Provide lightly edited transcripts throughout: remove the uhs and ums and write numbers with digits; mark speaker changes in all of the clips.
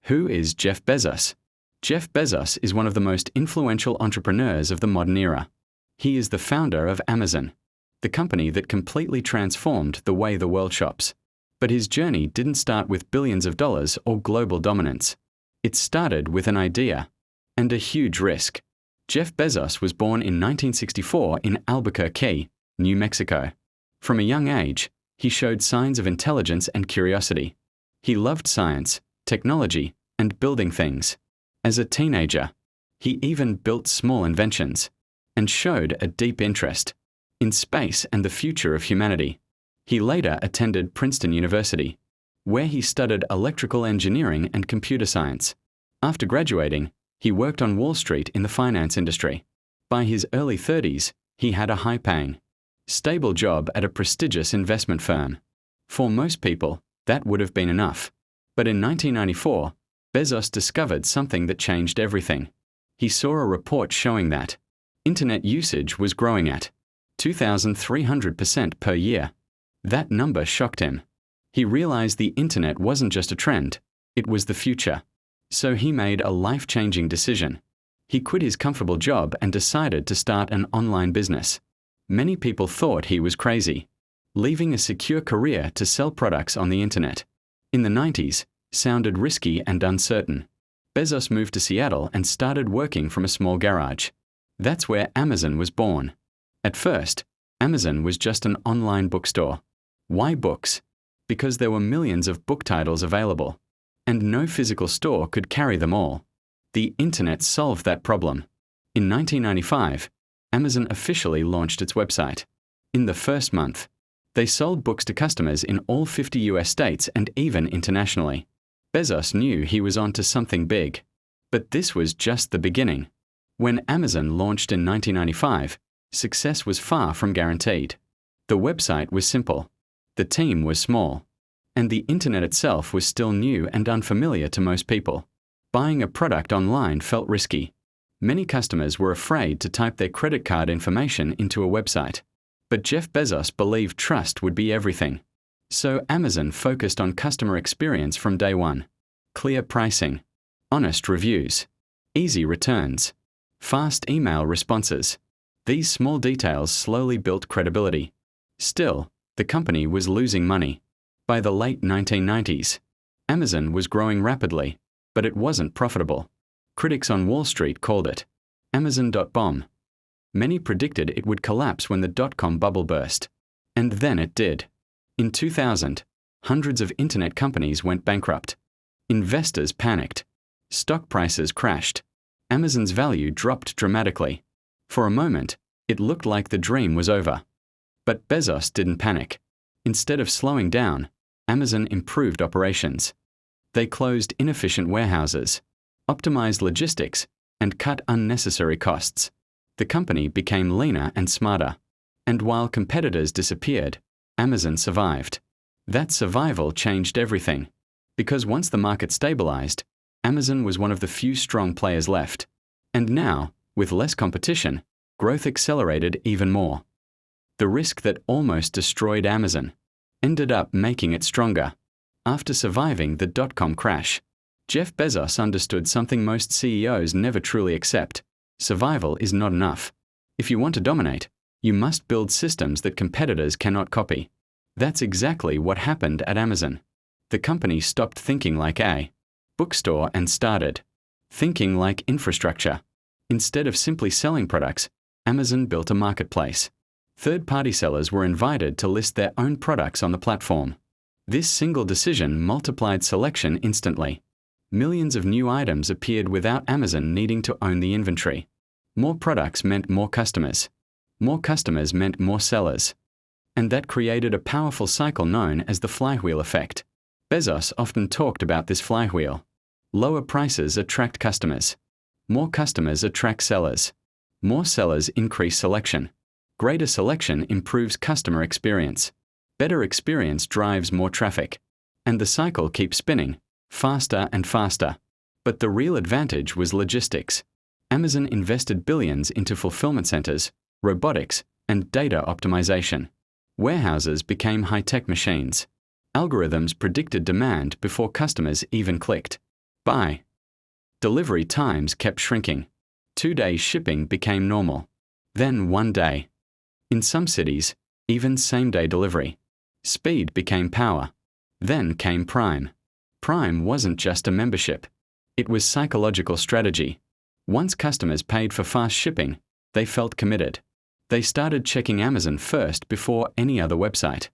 Speaker 1: Who is Jeff Bezos? Jeff Bezos is one of the most influential entrepreneurs of the modern era. He is the founder of Amazon, the company that completely transformed the way the world shops. But his journey didn't start with billions of dollars or global dominance. It started with an idea and a huge risk. Jeff Bezos was born in 1964 in Albuquerque, New Mexico. From a young age, he showed signs of intelligence and curiosity. He loved science, technology, and building things. As a teenager, he even built small inventions and showed a deep interest in space and the future of humanity. He later attended Princeton University, where he studied electrical engineering and computer science. After graduating, he worked on Wall Street in the finance industry. By his early 30s, he had a high-paying, stable job at a prestigious investment firm. For most people, that would have been enough. But in 1994, Bezos discovered something that changed everything. He saw a report showing that internet usage was growing at 2,300% per year. That number shocked him. He realized the internet wasn't just a trend, it was the future. So he made a life-changing decision. He quit his comfortable job and decided to start an online business. Many people thought he was crazy, leaving a secure career to sell products on the internet. In the 90s, sounded risky and uncertain. Bezos moved to Seattle and started working from a small garage. That's where Amazon was born. At first, Amazon was just an online bookstore. Why books? Because there were millions of book titles available, and no physical store could carry them all. The internet solved that problem. In 1995, Amazon officially launched its website. In the first month, they sold books to customers in all 50 US states and even internationally. Bezos knew he was onto something big. But this was just the beginning. When Amazon launched in 1995, success was far from guaranteed. The website was simple, the team was small, and the internet itself was still new and unfamiliar to most people. Buying a product online felt risky. Many customers were afraid to type their credit card information into a website. But Jeff Bezos believed trust would be everything. So Amazon focused on customer experience from day one. Clear pricing, honest reviews, easy returns, fast email responses. These small details slowly built credibility. Still, the company was losing money. By the late 1990s, Amazon was growing rapidly, but it wasn't profitable. Critics on Wall Street called it Amazon.bomb. Many predicted it would collapse when the dot-com bubble burst. And then it did. In 2000, hundreds of internet companies went bankrupt. Investors panicked. Stock prices crashed. Amazon's value dropped dramatically. For a moment, it looked like the dream was over. But Bezos didn't panic. Instead of slowing down, Amazon improved operations. They closed inefficient warehouses, optimized logistics, and cut unnecessary costs. The company became leaner and smarter. And while competitors disappeared, Amazon survived. That survival changed everything. Because once the market stabilized, Amazon was one of the few strong players left. And now, with less competition, growth accelerated even more. The risk that almost destroyed Amazon ended up making it stronger. After surviving the dot-com crash, Jeff Bezos understood something most CEOs never truly accept. Survival is not enough. If you want to dominate, you must build systems that competitors cannot copy. That's exactly what happened at Amazon. The company stopped thinking like a bookstore and started thinking like infrastructure. Instead of simply selling products, Amazon built a marketplace. Third-party sellers were invited to list their own products on the platform. This single decision multiplied selection instantly. Millions of new items appeared without Amazon needing to own the inventory. More products meant more customers. More customers meant more sellers. And that created a powerful cycle known as the flywheel effect. Bezos often talked about this flywheel. Lower prices attract customers. More customers attract sellers. More sellers increase selection. Greater selection improves customer experience. Better experience drives more traffic. And the cycle keeps spinning, faster and faster. But the real advantage was logistics. Amazon invested billions into fulfillment centers, robotics, and data optimization. Warehouses became high-tech machines. Algorithms predicted demand before customers even clicked. Buy. Delivery times kept shrinking. 2-day shipping became normal. Then 1 day. In some cities, even same-day delivery. Speed became power. Then came Prime. Prime wasn't just a membership. It was psychological strategy. Once customers paid for fast shipping, they felt committed. They started checking Amazon first before any other website.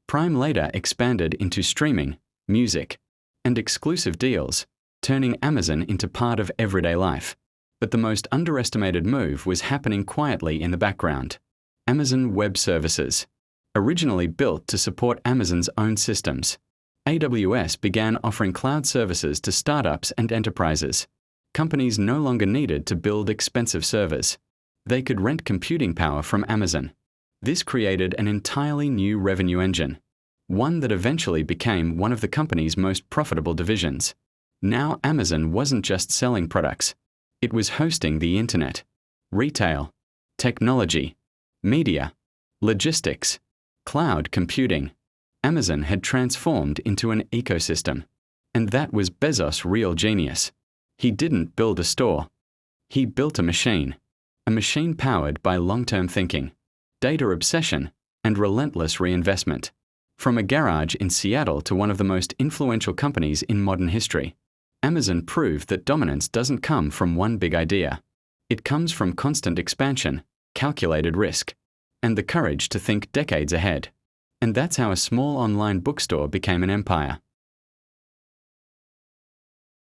Speaker 1: Prime later expanded into streaming, music, and exclusive deals, turning Amazon into part of everyday life. But the most underestimated move was happening quietly in the background. Amazon Web Services. Originally built to support Amazon's own systems, AWS began offering cloud services to startups and enterprises. Companies no longer needed to build expensive servers. They could rent computing power from Amazon. This created an entirely new revenue engine, one that eventually became one of the company's most profitable divisions. Now Amazon wasn't just selling products. It was hosting the internet, retail, technology, media, logistics, cloud computing. Amazon had transformed into an ecosystem. And that was Bezos' real genius. He didn't build a store. He built a machine powered by long-term thinking, data obsession, and relentless reinvestment. From a garage in Seattle to one of the most influential companies in modern history, Amazon proved that dominance doesn't come from one big idea. It comes from constant expansion, calculated risk, and the courage to think decades ahead. And that's how a small online bookstore became an empire.